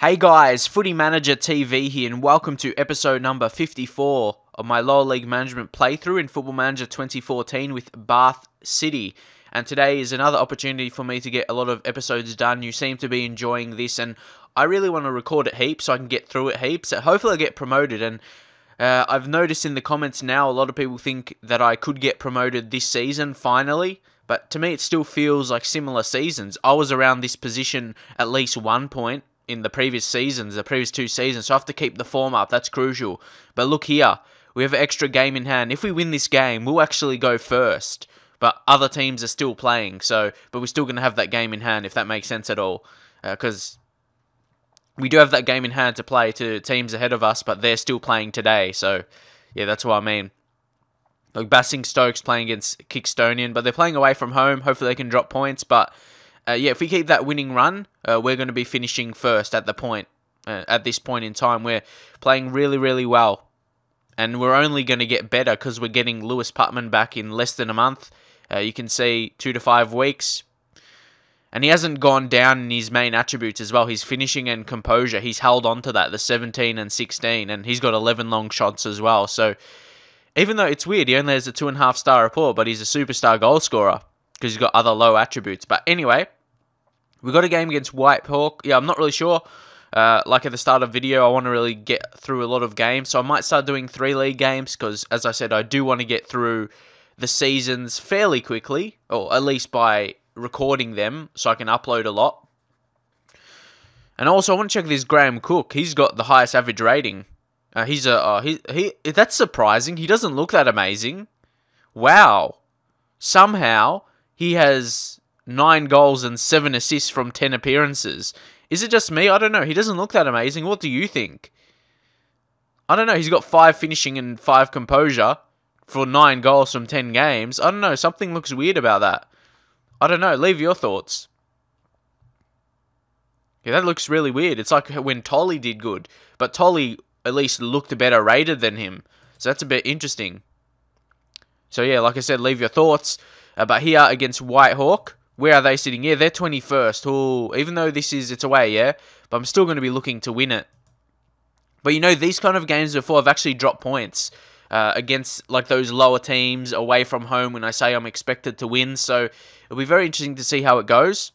Hey guys, Footy Manager TV here and welcome to episode number 54 of my lower league management playthrough in Football Manager 2014 with Bath City. And today is another opportunity for me to get a lot of episodes done. You seem to be enjoying this and I really want to record it heaps so I can get through it heaps. Hopefully I get promoted, and I've noticed in the comments now a lot of people think that I could get promoted this season finally. But to me it still feels like similar seasons. I was around this position at least one point in the previous seasons, the previous two seasons, so I have to keep the form up. That's crucial. But look here, we have an extra game in hand. If we win this game, we'll actually go first, but other teams are still playing, but we're still going to have that game in hand, if that makes sense at all, because we do have that game in hand to play to teams ahead of us, but they're still playing today, so yeah, that's what I mean. Like Basingstoke's playing against Kickstonian, but they're playing away from home. Hopefully they can drop points, but yeah, if we keep that winning run, we're going to be finishing first at this point in time. We're playing really, really well. And we're only going to get better because we're getting Lewis Putman back in less than a month. You can see 2 to 5 weeks. And he hasn't gone down in his main attributes as well. His finishing and composure, he's held on to that, the 17 and 16. And he's got 11 long shots as well. So even though it's weird, he only has a 2.5 star report, but he's a superstar goal scorer because he's got other low attributes. But anyway, we got a game against Whitehawk. Yeah, I'm not really sure. Like at the start of the video, I want to really get through a lot of games. So I might start doing 3 league games because, as I said, I do want to get through the seasons fairly quickly. Or at least by recording them so I can upload a lot. And also, I want to check this Graham Cook. He's got the highest average rating. That's surprising. He doesn't look that amazing. Wow. Somehow, he has 9 goals and 7 assists from 10 appearances. Is it just me? I don't know. He doesn't look that amazing. What do you think? I don't know. He's got 5 finishing and 5 composure for 9 goals from 10 games. I don't know. Something looks weird about that. I don't know. Leave your thoughts. Yeah, that looks really weird. It's like when Tolly did good. But Tolly at least looked better rated than him. So that's a bit interesting. So yeah, like I said, leave your thoughts. But here against Whitehawk, where are they sitting? Yeah, they're 21st. Ooh, even though it's away, yeah? But I'm still going to be looking to win it. But you know, these kind of games before, I've actually dropped points against like those lower teams away from home when I say I'm expected to win. So it'll be very interesting to see how it goes.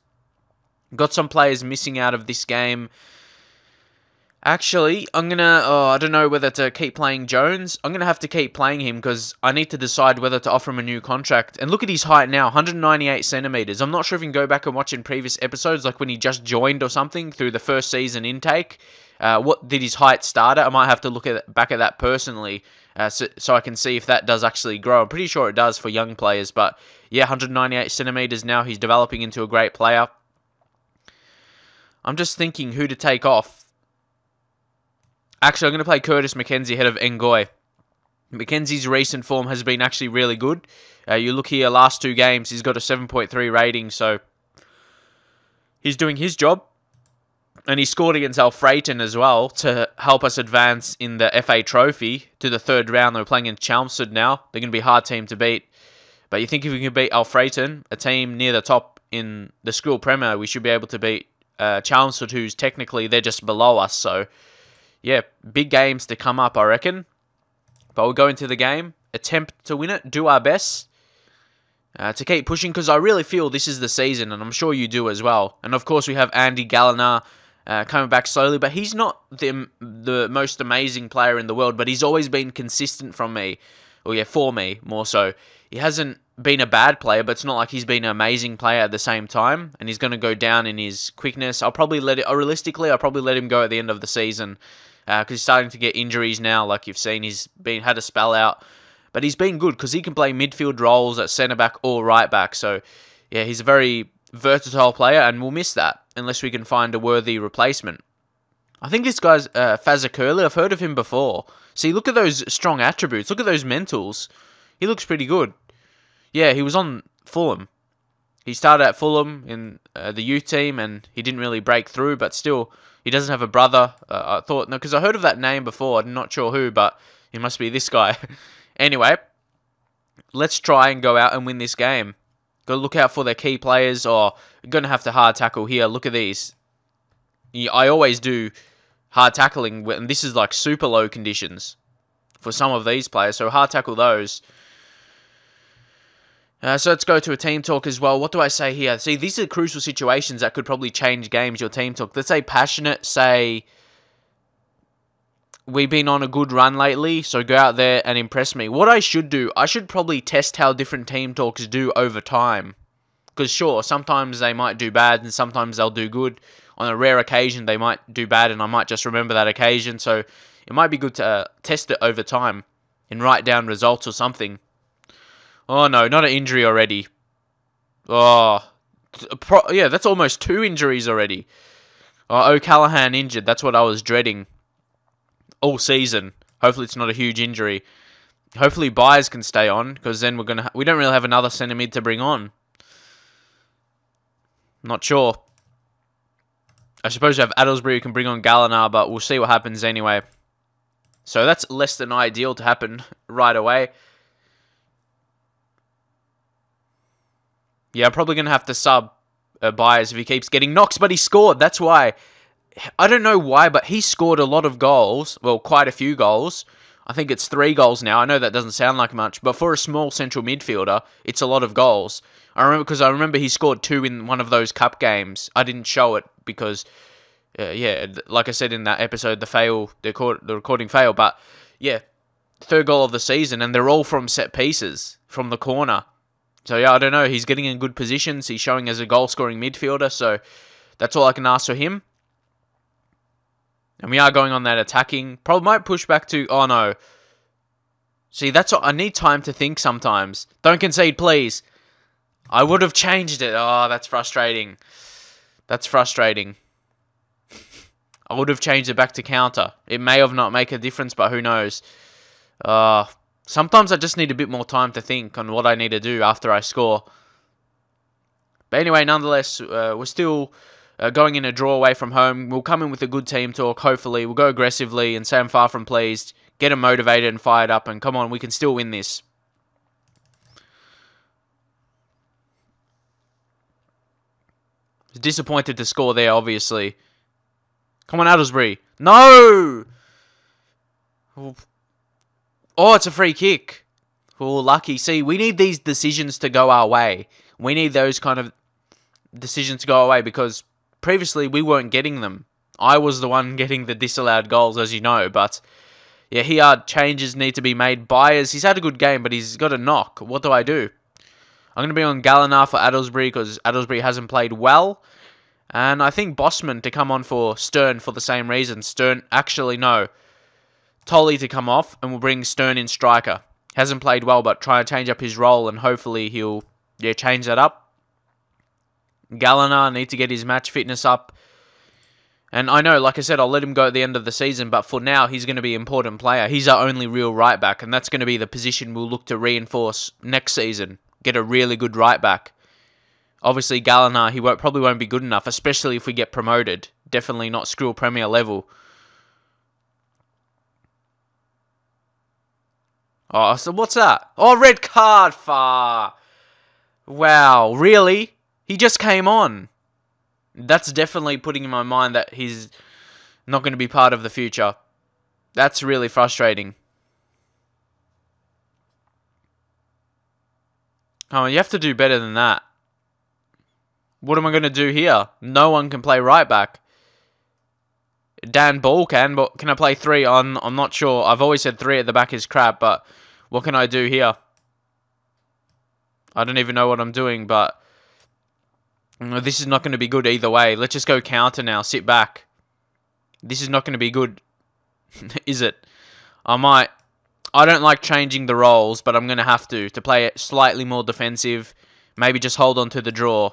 Got some players missing out of this game. Actually, I'm going to, I don't know whether to keep playing Jones. I'm going to have to keep playing him because I need to decide whether to offer him a new contract. And look at his height now, 198 centimeters. I'm not sure if you can go back and watch in previous episodes, like when he just joined or something through the first season intake. What did his height start at? I might have to look back at that personally so I can see if that does actually grow. I'm pretty sure it does for young players. But yeah, 198 centimeters now. He's developing into a great player. I'm just thinking who to take off. Actually, I'm going to play Curtis McKenzie ahead of Ngoy. McKenzie's recent form has been actually really good. You look here, last 2 games, he's got a 7.3 rating, so he's doing his job. And he scored against Alfreighton as well to help us advance in the FA Trophy to the 3rd round. They're playing in Chelmsford now. They're going to be a hard team to beat. But you think if we can beat Alfreighton, a team near the top in the School Premier, we should be able to beat Chelmsford, who's technically, they're just below us, so yeah, big games to come up, I reckon. But we'll go into the game, attempt to win it, do our best to keep pushing, because I really feel this is the season, and I'm sure you do as well. And of course, we have Andy Gallagher coming back slowly, but he's not the most amazing player in the world, but he's always been consistent for me, more so. He hasn't been a bad player, but it's not like he's been an amazing player at the same time, and he's going to go down in his quickness. Realistically, I'll probably let him go at the end of the season. Because he's starting to get injuries now, like you've seen. He's had a spell out. But he's been good because he can play midfield roles at centre-back or right-back. So, yeah, he's a very versatile player, and we'll miss that unless we can find a worthy replacement. I think this guy's Fazza Curley. I've heard of him before. See, look at those strong attributes. Look at those mentals. He looks pretty good. Yeah, he was on Fulham. He started at Fulham in the youth team, and he didn't really break through, but still, he doesn't have a brother. I thought, no, because I heard of that name before. I'm not sure who, but he must be this guy. Anyway, let's try and go out and win this game. Got to look out for their key players, or you're going to have to hard tackle here. Look at these. I always do hard tackling, and this is like super low conditions for some of these players, so hard tackle those. So let's go to a team talk as well. What do I say here? See, these are crucial situations that could probably change games, your team talk. Let's say passionate, say, we've been on a good run lately, so go out there and impress me. What I should do, I should probably test how different team talks do over time. Because sure, sometimes they might do bad and sometimes they'll do good. On a rare occasion, they might do bad and I might just remember that occasion. So it might be good to test it over time and write down results or something. Oh no, not an injury already. Oh, yeah, that's almost 2 injuries already. Oh, O'Callaghan injured, that's what I was dreading all season. Hopefully it's not a huge injury. Hopefully Byers can stay on, because then we don't really have another centre mid to bring on. Not sure. I suppose you have Addlesbury who can bring on Gallagher, but we'll see what happens anyway. So that's less than ideal to happen right away. Yeah, I'm probably going to have to sub Byers if he keeps getting knocks, but he scored. That's why. I don't know why, but he scored a lot of goals. Well, quite a few goals. I think it's 3 goals now. I know that doesn't sound like much, but for a small central midfielder, it's a lot of goals. I remember he scored 2 in one of those cup games. I didn't show it because, yeah, like I said in that episode, the recording failed. But yeah, 3rd goal of the season, and they're all from set pieces from the corner. So yeah, I don't know. He's getting in good positions. He's showing as a goal-scoring midfielder, so that's all I can ask for him. And we are going on that attacking. Probably might push back to... Oh, no. See, that's what I need time to think sometimes. Don't concede, please. I would have changed it. Oh, that's frustrating. That's frustrating. I would have changed it back to counter. It may have not make a difference, but who knows. Sometimes I just need a bit more time to think on what I need to do after I score. But anyway, nonetheless, we're still going in a draw away from home. We'll come in with a good team talk, hopefully. We'll go aggressively and say I'm far from pleased. Get them motivated and fired up, and come on, we can still win this. Disappointed to score there, obviously. Come on, Addlesbury. No! Oh, it's a free kick. Oh, lucky. See, we need these decisions to go our way. We need those kind of decisions to go our way because previously we weren't getting them. I was the one getting the disallowed goals, as you know. But, yeah, here changes need to be made. Byers, he's had a good game, but he's got a knock. What do I do? I'm going to be on Gallagher for Addlesbury because Addlesbury hasn't played well. And I think Bossman to come on for Stern for the same reason. Stern, actually, no. Tolley to come off, and we'll bring Stern in striker. Hasn't played well, but try and change up his role, and hopefully he'll change that up. Gallagher need to get his match fitness up. And I know, like I said, I'll let him go at the end of the season, but for now, he's going to be an important player. He's our only real right back, and that's going to be the position we'll look to reinforce next season. Get a really good right back. Obviously, Gallagher, he probably won't be good enough, especially if we get promoted. Definitely not Skrill Premier level. Oh, so what's that? Oh, red card, far. Wow, really? He just came on. That's definitely putting in my mind that he's not going to be part of the future. That's really frustrating. Oh, you have to do better than that. What am I going to do here? No one can play right back. Dan Ball can, but can I play 3 on? I'm not sure. I've always said 3 at the back is crap, but what can I do here? I don't even know what I'm doing, but this is not going to be good either way. Let's just go counter now. Sit back. This is not going to be good, is it? I don't like changing the roles, but I'm going to have to play it slightly more defensive. Maybe just hold on to the draw.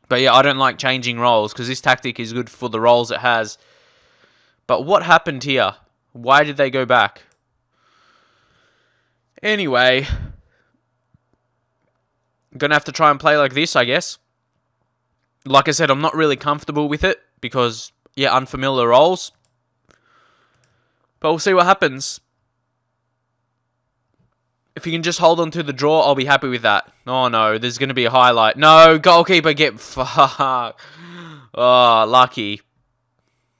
But yeah, I don't like changing roles because this tactic is good for the roles it has. But what happened here? Why did they go back? Anyway, I'm going to have to try and play like this, I guess. Like I said, I'm not really comfortable with it because, yeah, unfamiliar roles. But we'll see what happens. If you can just hold on to the draw, I'll be happy with that. Oh no, there's going to be a highlight. No, goalkeeper, get fuck. Oh, lucky.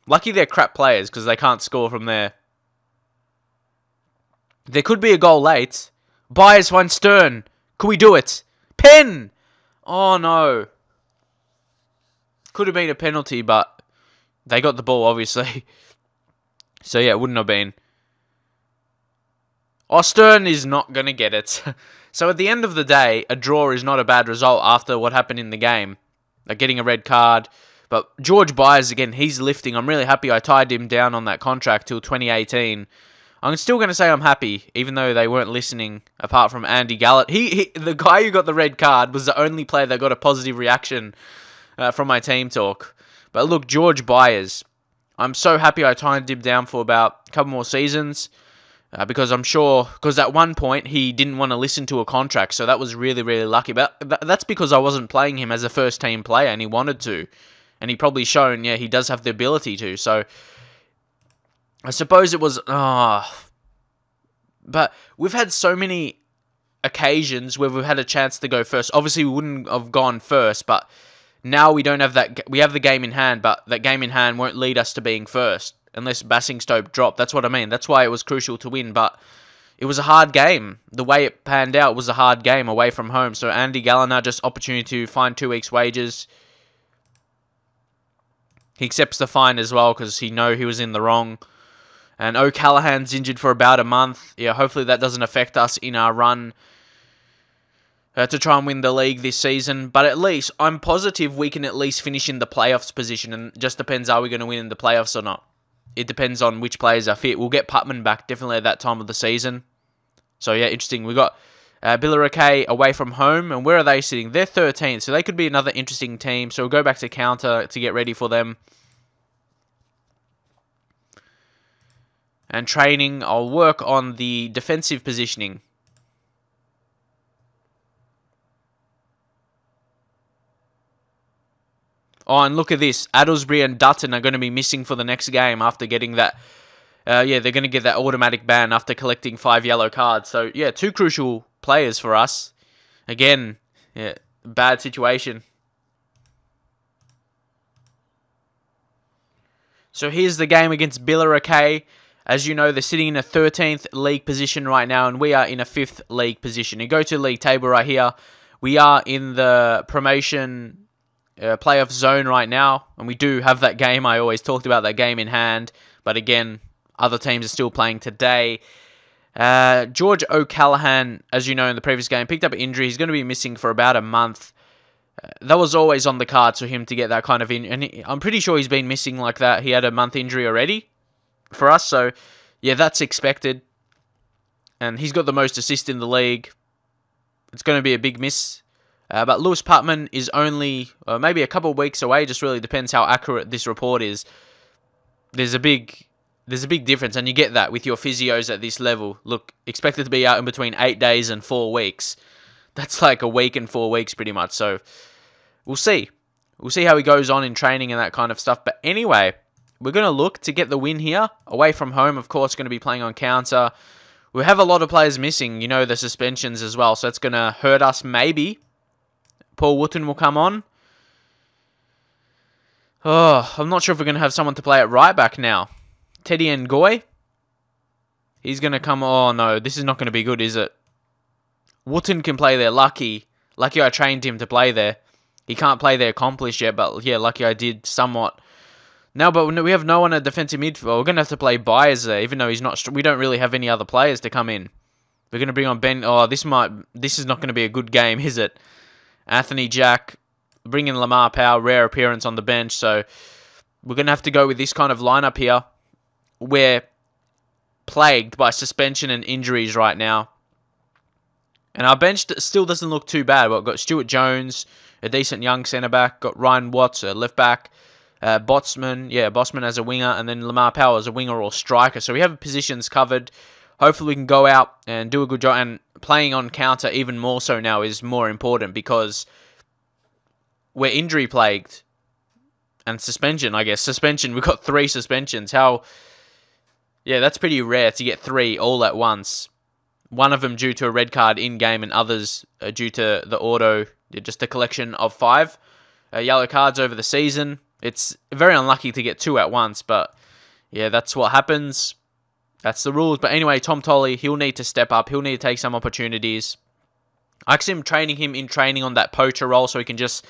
Lucky they're crap players because they can't score from there. There could be a goal late. Byers one Stern. Could we do it? Pen! Oh, no. Could have been a penalty, but they got the ball, obviously. So, yeah, it wouldn't have been. Oh, Stern is not going to get it. So, at the end of the day, a draw is not a bad result after what happened in the game. Like getting a red card. But George Byers, again, he's lifting. I'm really happy I tied him down on that contract till 2018. I'm still going to say I'm happy, even though they weren't listening, apart from Andy Gallett. The guy who got the red card was the only player that got a positive reaction from my team talk. But look, George Byers, I'm so happy I tied him down for about a couple more seasons. Because I'm sure, because at one point he didn't want to listen to a contract, so that was really, really lucky. But that's because I wasn't playing him as a first team player and he wanted to. And he probably shown, yeah, he does have the ability to. So, I suppose it was... But we've had so many occasions where we've had a chance to go first. Obviously, we wouldn't have gone first, but now we don't have that... We have the game in hand, but that game in hand won't lead us to being first. Unless Basingstoke dropped. That's what I mean. That's why it was crucial to win, but... It was a hard game. The way it panned out was a hard game away from home. So, Andy Gallagher, just opportunity to find 2 weeks' wages... He accepts the fine as well because he know he was in the wrong. And O'Callaghan's injured for about a month. Yeah, hopefully that doesn't affect us in our run to try and win the league this season. But at least, I'm positive we can at least finish in the playoffs position. And it just depends, are we going to win in the playoffs or not? It depends on which players are fit. We'll get Putman back definitely at that time of the season. So yeah, interesting. We got Billericay away from home. And where are they sitting? They're 13th. So they could be another interesting team. So we'll go back to counter to get ready for them. And training, I'll work on the defensive positioning. Oh, and look at this. Addlesbury and Dutton are going to be missing for the next game after getting that... yeah, they're going to get that automatic ban after collecting 5 yellow cards. So, yeah, 2 crucial players for us. Again, yeah, bad situation. So, here's the game against Billericay. As you know, they're sitting in a 13th league position right now, and we are in a 5th league position. You go to the league table right here. We are in the promotion playoff zone right now, and we do have that game. I always talked about that game in hand, but again, other teams are still playing today. George O'Callaghan, as you know, in the previous game, picked up an injury. He's going to be missing for about a month. That was always on the cards for him to get that kind of injury, and I'm pretty sure he's been missing like that. He had a month injury already for us, so yeah, that's expected. And he's got the most assists in the league. It's going to be a big miss. But Lewis Putman is only maybe a couple of weeks away. Just really depends how accurate this report is. There's a big difference, and you get that with your physios at this level. Look, expected to be out in between 8 days and 4 weeks. That's like a week and 4 weeks pretty much. So we'll see. We'll see how he goes on in training and that kind of stuff. But anyway, we're going to look to get the win here. Away from home, of course, going to be playing on counter. We have a lot of players missing, you know, the suspensions as well. So it's going to hurt us maybe. Paul Wooten will come on. Oh, I'm not sure if we're going to have someone to play at right back now. Teddy Ngoy. He's going to come... Oh, no, this is not going to be good, is it? Wooten can play there. Lucky I trained him to play there. He can't play there accomplished yet, but yeah, lucky I did somewhat. No, but we have no one at defensive midfield. We're going to have to play Byers there, even though he's not... We don't really have any other players to come in. We're going to bring on Ben... Oh, this is not going to be a good game, is it? Anthony Jack, bring in Lamar Powell, rare appearance on the bench. So we're going to have to go with this kind of lineup here. We're plagued by suspension and injuries right now. And our bench still doesn't look too bad. We've got Stuart Jones, a decent young centre-back. Got Ryan Watts, a left-back. Bossman as a winger, and then Lamar Powell as a winger or striker. So we have positions covered. Hopefully we can go out and do a good job. And playing on counter even more so now is more important because we're injury plagued. And suspension, I guess. Suspension, we've got 3 suspensions. Yeah, that's pretty rare to get 3 all at once. One of them due to a red card in-game and others due to the auto, just a collection of 5 yellow cards over the season. It's very unlucky to get 2 at once, but yeah, that's what happens. That's the rules. But anyway, Tom Tolley, he'll need to step up. He'll need to take some opportunities. I actually am training him in training on that poacher role, so he can just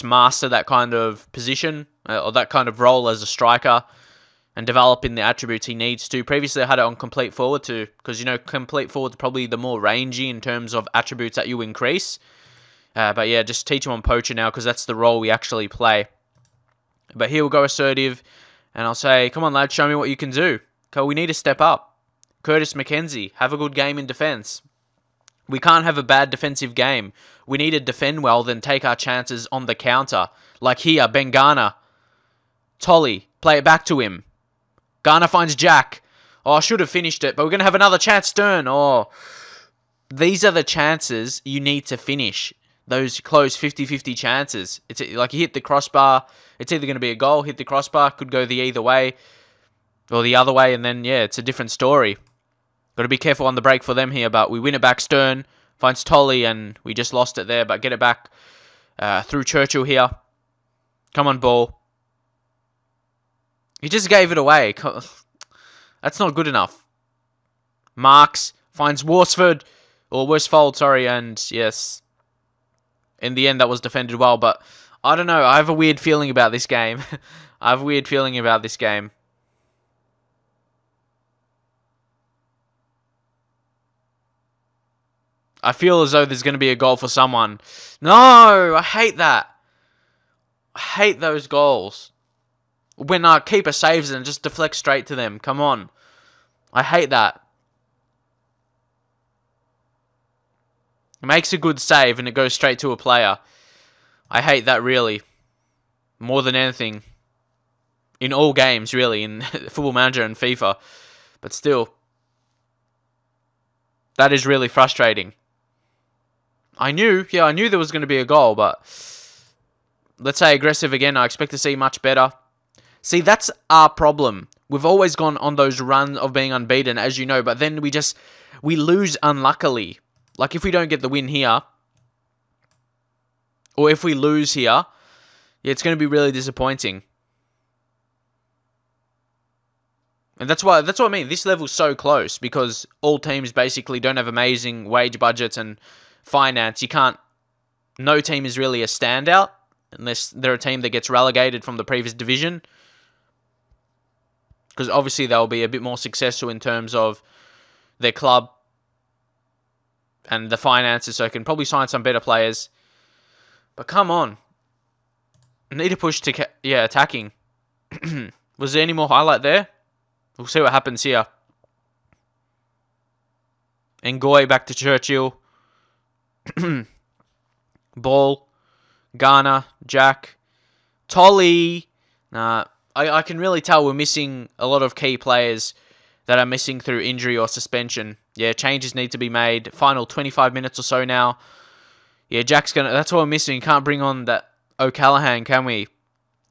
master that kind of position or that kind of role as a striker and develop in the attributes he needs to. Previously, I had it on complete forward too, because you know complete forward is probably the more rangy in terms of attributes that you increase. But yeah, just teach him on poacher now because that's the role we actually play. But here we'll go assertive, and I'll say, come on, lad, show me what you can do. Okay, we need to step up. Curtis McKenzie, have a good game in defence. We can't have a bad defensive game. We need to defend well, then take our chances on the counter. Like here, Ben Garner. Tolley, play it back to him. Garner finds Jack. Oh, I should have finished it, but we're going to have another chance, Stern. Oh, these are the chances you need to finish. Those close 50-50 chances. It's like you hit the crossbar, it's either going to be a goal, hit the crossbar, could go the either way, or the other way, and then, yeah, it's a different story. Got to be careful on the break for them here, but we win it back. Stern finds Tolley, and we just lost it there, but get it back through Churchill here. Come on, ball. He just gave it away. That's not good enough. Marks finds Worsfold, sorry, and yes, in the end that was defended well, but I don't know. I have a weird feeling about this game. I have a weird feeling about this game. I feel as though there's going to be a goal for someone. No, I hate that. I hate those goals. When our keeper saves it and just deflects straight to them. Come on. I hate that. It makes a good save and it goes straight to a player. I hate that really. More than anything. In all games, really. In Football Manager and FIFA. But still. That is really frustrating. I knew there was going to be a goal, but let's say aggressive again. I expect to see much better. See, that's our problem. We've always gone on those runs of being unbeaten, as you know, but then we lose unluckily. Like if we don't get the win here, or if we lose here, yeah, it's going to be really disappointing. And that's what I mean. This level's so close because all teams basically don't have amazing wage budgets and finance. No team is really a standout unless they're a team that gets relegated from the previous division. Because obviously they'll be a bit more successful in terms of their club and the finances, so can probably sign some better players. But come on. I need to push to attacking. Was there any more highlight there? We'll see what happens here. Ngoy back to Churchill. Ball. Garner. Jack. Tolley. Nah, I can really tell we're missing a lot of key players that are missing through injury or suspension. Yeah, changes need to be made. Final 25 minutes or so now. Yeah, Jack's gonna. That's what we're missing. Can't bring on that O'Callaghan, can we?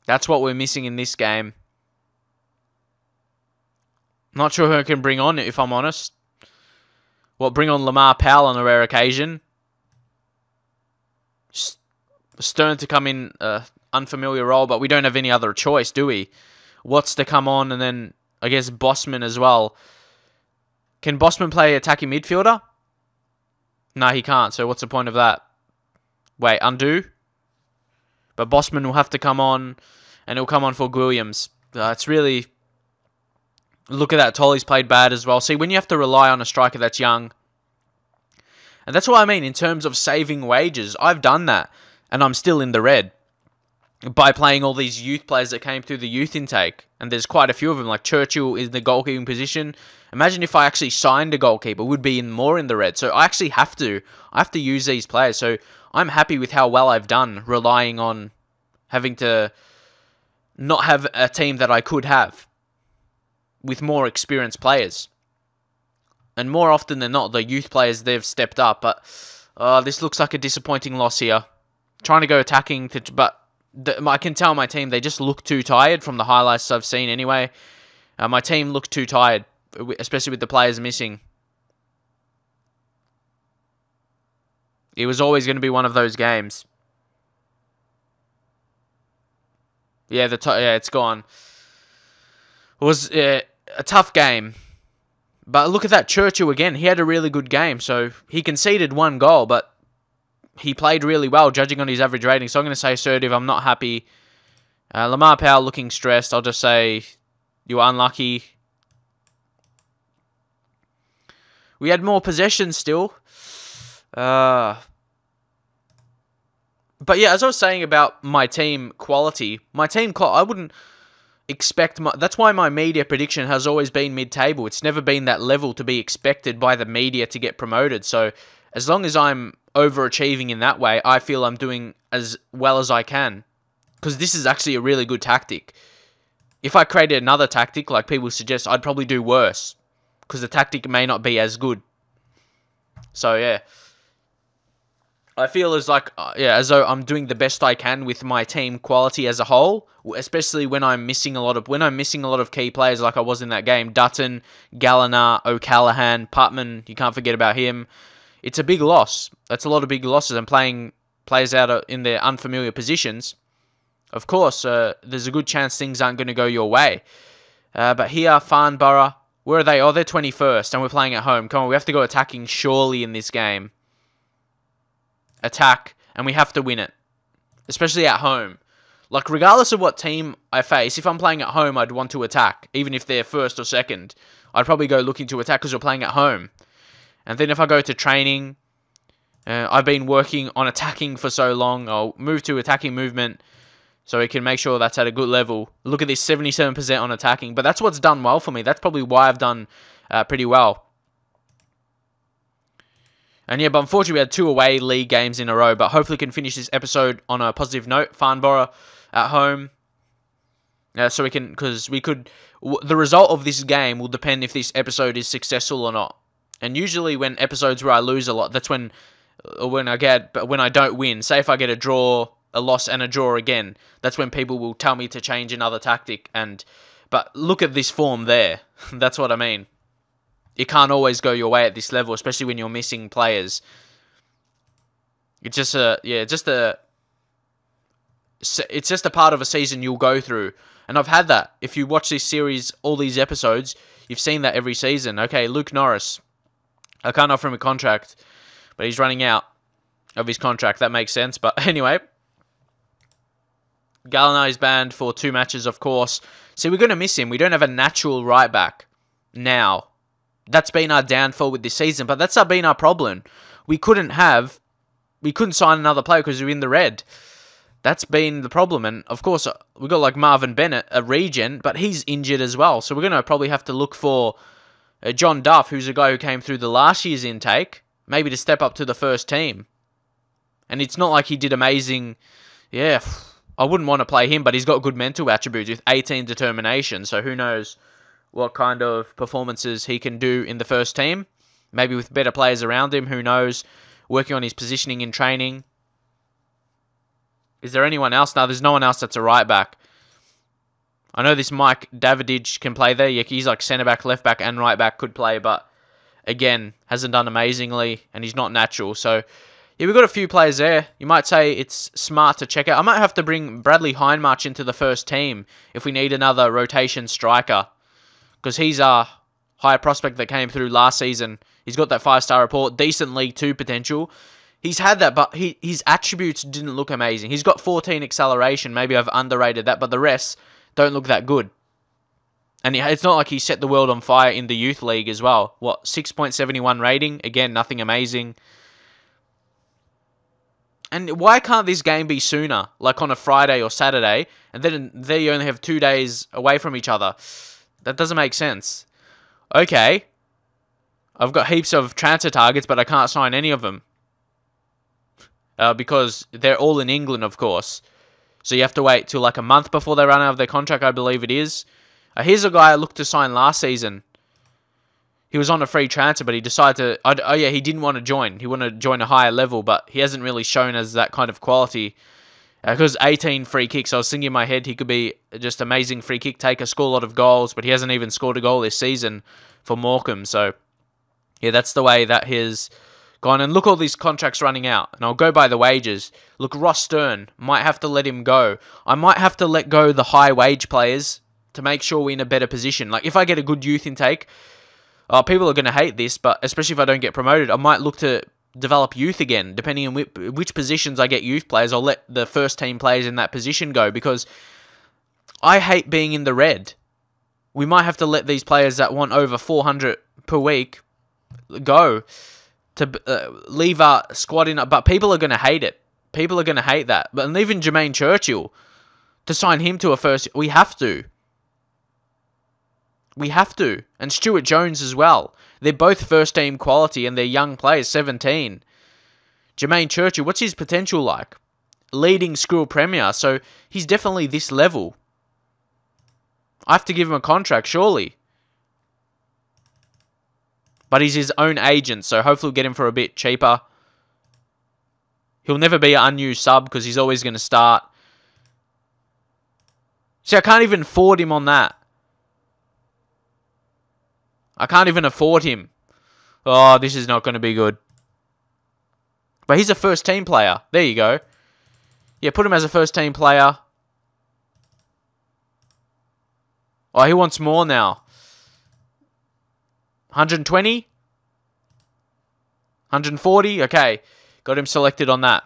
That's what we're missing in this game. Not sure who I can bring on, if I'm honest. Bring on Lamar Powell on a rare occasion. Stern to come in unfamiliar role, but we don't have any other choice, do we? Watts to come on, and then I guess Bosman as well. Can Bosman play attacking midfielder? No, he can't, so what's the point of that? Wait, undo? But Bosman will have to come on, and he'll come on for Williams. It's really... Look at that, Tolley's played bad as well. See, when you have to rely on a striker that's young... And that's what I mean, in terms of saving wages. I've done that, and I'm still in the red. By playing all these youth players that came through the youth intake. And there's quite a few of them, like Churchill is the goalkeeping position. Imagine if I actually signed a goalkeeper, would be more in the red. So I actually have to use these players. So I'm happy with how well I've done, relying on having to not have a team that I could have with more experienced players. And more often than not, the youth players, they've stepped up. But this looks like a disappointing loss here. Trying to go attacking, but I can tell my team, they just look too tired from the highlights I've seen anyway. My team looked too tired, especially with the players missing. It was always going to be one of those games. Yeah, it's gone. It was a tough game. But look at that, Churchill again. He had a really good game. So he conceded 1 goal, but he played really well, judging on his average rating. So I'm going to say assertive. I'm not happy. Lamar Powell looking stressed. I'll just say you were unlucky. We had more possession still. But yeah, as I was saying about my team quality, I wouldn't expect that's why my media prediction has always been mid-table. It's never been that level to be expected by the media to get promoted. So as long as I'm overachieving in that way, I feel I'm doing as well as I can. Because this is actually a really good tactic. If I created another tactic, like people suggest, I'd probably do worse. Because the tactic may not be as good. So yeah. I feel as though I'm doing the best I can with my team quality as a whole, especially when I'm missing a lot of key players like I was in that game. Dutton, Gallagher, O'Callaghan, Putman, you can't forget about him. It's a big loss. That's a lot of big losses, and playing players out in their unfamiliar positions. Of course, there's a good chance things aren't going to go your way. But here, Farnborough, where are they? Oh, they're 21st, and we're playing at home. Come on, we have to go attacking surely in this game. Attack, and we have to win it. Especially at home. Like, regardless of what team I face, if I'm playing at home, I'd want to attack. Even if they're first or second. I'd probably go looking to attack because we're playing at home. And then if I go to training, I've been working on attacking for so long. I'll move to attacking movement so we can make sure that's at a good level. Look at this, 77% on attacking. But that's what's done well for me. That's probably why I've done pretty well. And yeah, but unfortunately we had 2 away league games in a row. But hopefully we can finish this episode on a positive note. Farnborough at home. So we can, because we could, the result of this game will depend if this episode is successful or not. And usually when episodes where I lose a lot, that's when I don't win. Say if I get a draw, a loss, and a draw again, that's when people will tell me to change another tactic. But look at this form there. That's what I mean. It can't always go your way at this level, especially when you're missing players. It's just a part of a season you'll go through. And I've had that. If you watch this series, all these episodes, you've seen that every season. Okay, Luke Norris. I can't offer him a contract, but he's running out of his contract. That makes sense. But anyway, Gallagher is banned for 2 matches, of course. See, we're going to miss him. We don't have a natural right back now. That's been our downfall with this season, but that's been our problem. We couldn't sign another player because we were in the red. That's been the problem. And of course, we got like Marvin Bennett, a regen, but he's injured as well. So we're going to probably have to look for John Duff, who's a guy who came through the last year's intake, maybe to step up to the first team. And it's not like he did amazing. Yeah, I wouldn't want to play him, but he's got good mental attributes with 18 determination. So who knows what kind of performances he can do in the first team. Maybe with better players around him, who knows. Working on his positioning in training. Is there anyone else? No, there's no one else that's a right back. I know this Mike Davidich can play there. Yeah, he's like centre back, left back, and right back could play, but again, hasn't done amazingly, and he's not natural. So yeah, we've got a few players there. You might say it's smart to check out. I might have to bring Bradley Hindmarch into the first team if we need another rotation striker, because he's a high prospect that came through last season. He's got that 5-star report, decent League 2 potential. He's had that, but his attributes didn't look amazing. He's got 14 acceleration. Maybe I've underrated that, but the rest don't look that good. And it's not like he set the world on fire in the youth league as well. What, 6.71 rating? Again, nothing amazing. And why can't this game be sooner? Like on a Friday or Saturday, and then there you only have 2 days away from each other. That doesn't make sense. Okay. I've got heaps of transfer targets, but I can't sign any of them. Because they're all in England, of course. So you have to wait till like a month before they run out of their contract, I believe it is. Here's a guy I looked to sign last season. He was on a free transfer, but he decided to... he didn't want to join. He wanted to join a higher level, but he hasn't really shown as that kind of quality. Because 18 free kicks, I was thinking in my head he could be just amazing free kick taker, score a lot of goals, but he hasn't even scored a goal this season for Morecambe. So, yeah, that's the way that his gone. And look, all these contracts running out. And I'll go by the wages. Look, Ross Stern, might have to let him go. I might have to let go the high wage players to make sure we're in a better position. Like, if I get a good youth intake, people are going to hate this, but especially if I don't get promoted, I might look to develop youth again. Depending on which positions I get youth players, I'll let the first team players in that position go, because I hate being in the red. We might have to let these players that want over 400 per week go to leave our squad in. But people are going to hate it. People are going to hate that. But even Jermaine Churchill, to sign him to a first, we have to. We have to. And Stuart Jones as well. They're both first team quality and they're young players, 17. Jermaine Churchill, what's his potential like? Leading school premier, so he's definitely this level. I have to give him a contract, surely. But he's his own agent, so hopefully we'll get him for a bit cheaper. He'll never be an unused sub because he's always going to start. See, I can't even afford him on that. I can't even afford him. Oh, this is not going to be good. But he's a first team player. There you go. Yeah, put him as a first team player. Oh, he wants more now. 120? 140? Okay. Got him selected on that.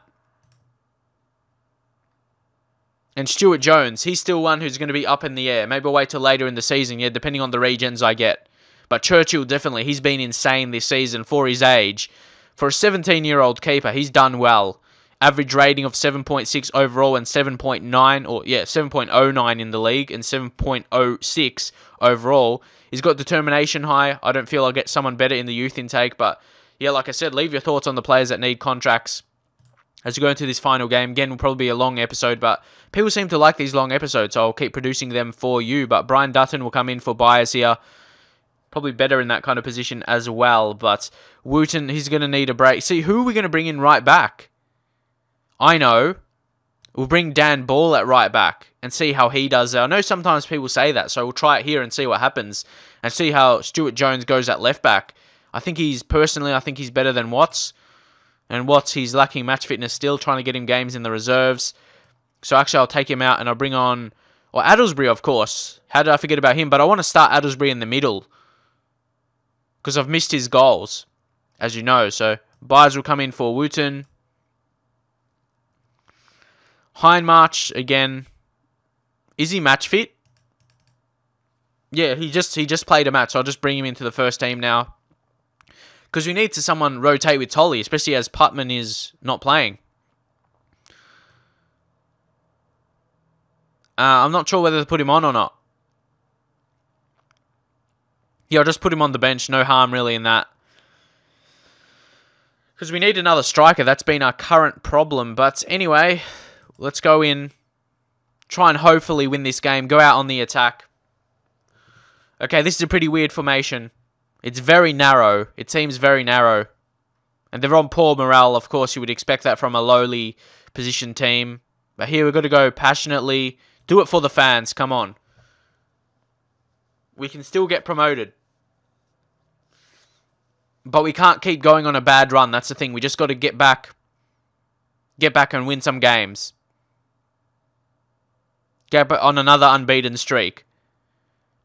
And Stuart Jones, he's still one who's going to be up in the air. Maybe I'll wait till later in the season, yeah, depending on the regions I get. But Churchill, definitely, he's been insane this season for his age. For a 17-year-old keeper, he's done well. Average rating of 7.6 overall and 7.9, or yeah, 7.09 in the league and 7.06 overall. He's got determination high. I don't feel I'll get someone better in the youth intake, but yeah, like I said, leave your thoughts on the players that need contracts as we go into this final game. Again, will probably be a long episode, but people seem to like these long episodes, so I'll keep producing them for you. But Brian Dutton will come in for buyers here. Probably better in that kind of position as well, but Wooten, he's going to need a break. See, who are we going to bring in right back? I know. We'll bring Dan Ball at right back and see how he does. I know sometimes people say that, so we'll try it here and see what happens and see how Stuart Jones goes at left back. I think he's better than Watts. And Watts, he's lacking match fitness still, trying to get him games in the reserves. So actually, I'll take him out and I'll bring on... Well, Addlesbury, of course. How did I forget about him? But I want to start Addlesbury in the middle, because I've missed his goals, as you know. So buyers will come in for Wooten. Hindmarch, again. Is he match fit? Yeah, he just played a match, so I'll just bring him into the first team now. Because we need to someone rotate with Tolly, especially as Putman is not playing. I'm not sure whether to put him on or not. Yeah, I'll just put him on the bench. No harm really in that. Because we need another striker. That's been our current problem. But anyway, let's go in. Try and hopefully win this game. Go out on the attack. Okay, this is a pretty weird formation. It's very narrow. It seems very narrow. And they're on poor morale. Of course, you would expect that from a lowly positioned team. But here we've got to go passionately. Do it for the fans. Come on. We can still get promoted. But we can't keep going on a bad run. That's the thing. We just got to get back. Get back and win some games. Get back on another unbeaten streak.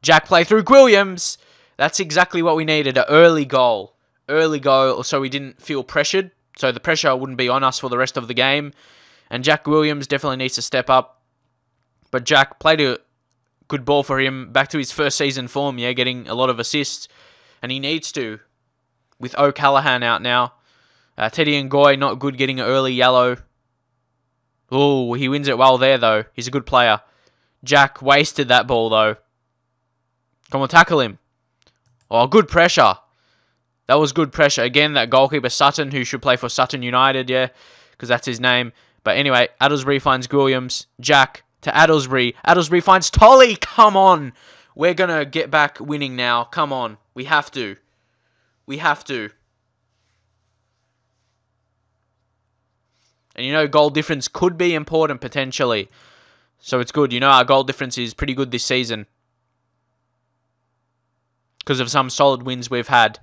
Jack play through Williams. That's exactly what we needed. An early goal. Early goal so we didn't feel pressured. So the pressure wouldn't be on us for the rest of the game. And Jack Williams definitely needs to step up. But Jack played a good ball for him. Back to his first season form, yeah, getting a lot of assists. And he needs to. With O'Callaghan out now. Teddy Ngoy, not good, getting an early yellow. Oh, he wins it well there, though. He's a good player. Jack wasted that ball, though. Come on, tackle him. Oh, good pressure. That was good pressure. Again, that goalkeeper, Sutton, who should play for Sutton United, yeah, because that's his name. But anyway, Addlesbury finds Williams. Jack to Addlesbury. Addlesbury finds Tolly. Come on. We're going to get back winning now. Come on. We have to. We have to. And you know, goal difference could be important potentially. So it's good. You know, our goal difference is pretty good this season, because of some solid wins we've had.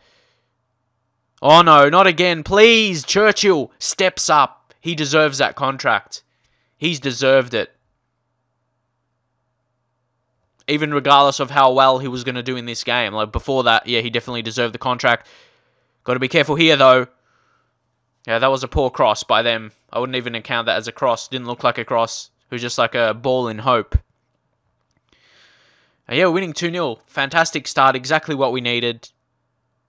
Oh no, not again. Please, Churchill steps up. He deserves that contract. He's deserved it. Even regardless of how well he was going to do in this game. Like before that, yeah, he definitely deserved the contract. Got to be careful here, though. Yeah, that was a poor cross by them. I wouldn't even count that as a cross. Didn't look like a cross. It was just like a ball in hope. And yeah, we're winning 2-0. Fantastic start. Exactly what we needed.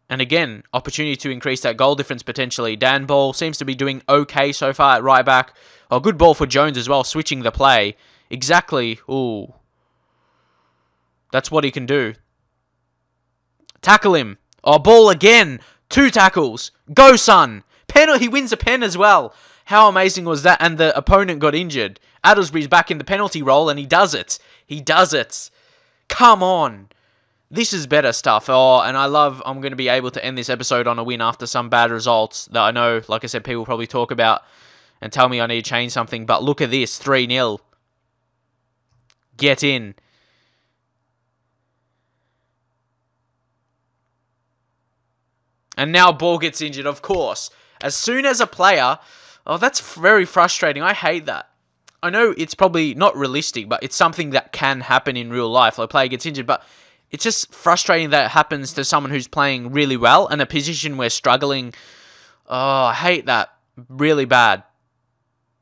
And again, opportunity to increase that goal difference potentially. Dan Ball seems to be doing okay so far at right back. Oh, good ball for Jones as well, switching the play. Exactly. Ooh. That's what he can do. Tackle him. Oh, ball again. 2 tackles. Go, son. Penalty. He wins a pen as well. How amazing was that? And the opponent got injured. Addlesbury's back in the penalty role, and he does it. He does it. Come on. This is better stuff. Oh, and I'm going to be able to end this episode on a win after some bad results that I know, like I said, people probably talk about and tell me I need to change something. But look at this. 3-0. Get in. And now Ball gets injured, of course. As soon as a player... Oh, that's very frustrating. I hate that. I know it's probably not realistic, but it's something that can happen in real life. Like a player gets injured, but it's just frustrating that it happens to someone who's playing really well in a position where struggling. Oh, I hate that. Really bad.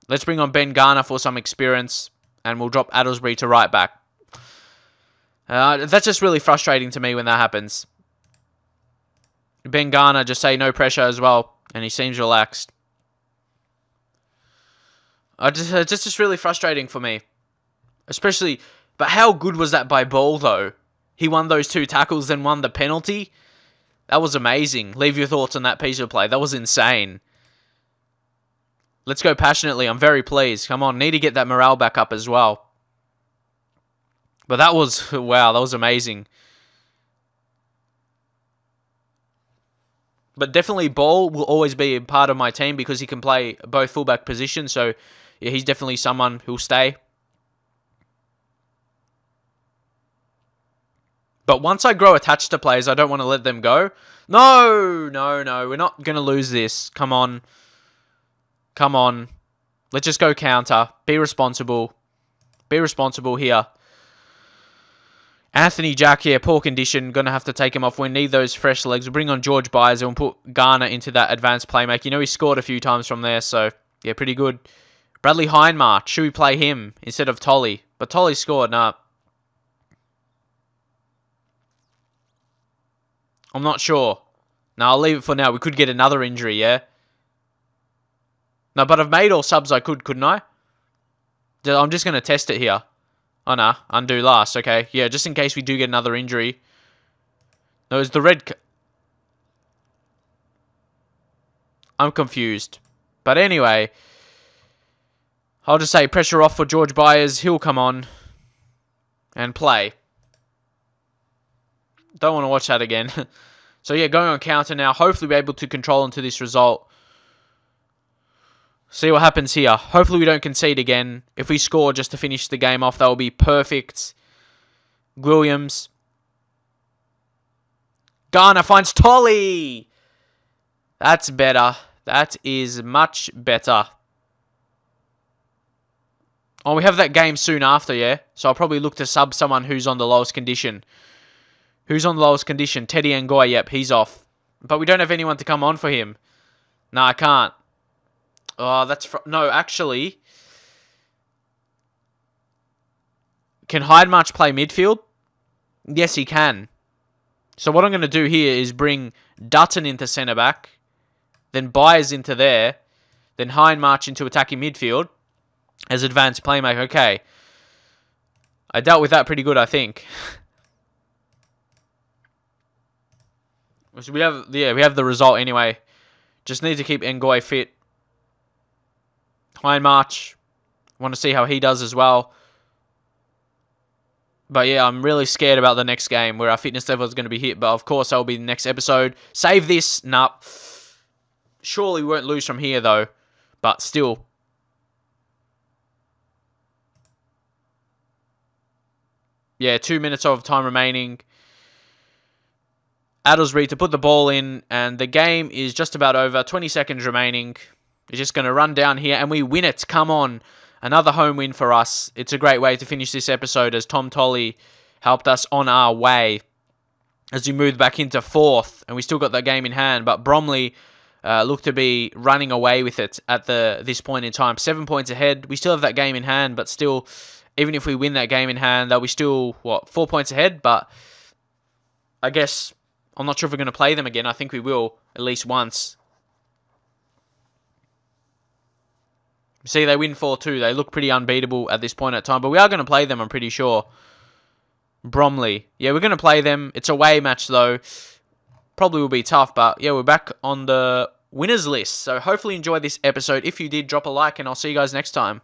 Let's bring on Ben Garner for some experience, and we'll drop Addlesbury to right back. That's just really frustrating to me when that happens. Ben Garner just say no pressure as well, and he seems relaxed. It's just really frustrating for me. Especially, but how good was that by Ball, though? He won those 2 tackles, then won the penalty. That was amazing. Leave your thoughts on that piece of play. That was insane. Let's go passionately. I'm very pleased. Come on, need to get that morale back up as well. But that was, wow, that was amazing. But definitely Ball will always be a part of my team because he can play both fullback positions. So, yeah, he's definitely someone who'll stay. But once I grow attached to players, I don't want to let them go. No, no, no. We're not going to lose this. Come on. Come on. Let's just go counter. Be responsible. Be responsible here. Anthony Jack here, poor condition. Going to have to take him off. We need those fresh legs. We'll bring on George Byers and we'll put Garner into that advanced playmaker. You know, he scored a few times from there, so yeah, pretty good. Bradley Hindmarch. Should we play him instead of Tolly? But Tolly scored. Nah. I'm not sure. No, I'll leave it for now. We could get another injury, yeah? No, but I've made all subs I could, couldn't I? I'm just going to test it here. Oh, no. Undo last. Okay. Yeah, just in case we do get another injury. No, it's the red... I'm confused. But anyway... I'll just say pressure off for George Byers. He'll come on. And play. Don't want to watch that again. So yeah, going on counter now. Hopefully we're able to control into this result. See what happens here. Hopefully we don't concede again. If we score just to finish the game off, that will be perfect. Williams. Garner finds Tolly. That's better. That is much better. Oh, we have that game soon after, yeah? So I'll probably look to sub someone who's on the lowest condition. Who's on the lowest condition? Teddy Ngoy, yep, he's off. But we don't have anyone to come on for him. No, I can't. Oh, that's... No, actually... Can Hindmarch play midfield? Yes, he can. So what I'm going to do here is bring Dutton into centre-back. Then Byers into there. Then Hindmarch into attacking midfield. As advanced playmaker. Okay. I dealt with that pretty good, I think. So we have the result anyway. Just need to keep Ngoy fit. Hindmarch. Want to see how he does as well. But yeah, I'm really scared about the next game where our fitness level is going to be hit. But of course, that will be the next episode. Save this. Nah. Surely we won't lose from here though. But still. Yeah, 2 minutes of time remaining. Addlesbury to put the ball in, and the game is just about over. 20 seconds remaining. We're just going to run down here, and we win it. Come on. Another home win for us. It's a great way to finish this episode as Tom Tolley helped us on our way as we moved back into fourth, and we still got that game in hand, but Bromley looked to be running away with it at this point in time. 7 points ahead. We still have that game in hand, but still, even if we win that game in hand, they'll be still, 4 points ahead, but I guess I'm not sure if we're going to play them again. I think we will, at least once. See, they win 4-2. They look pretty unbeatable at this point in time, but we are going to play them, I'm pretty sure. Bromley. Yeah, we're going to play them. It's a away match, though. Probably will be tough, but yeah, we're back on the winners list. So hopefully you enjoyed this episode. If you did, drop a like, and I'll see you guys next time.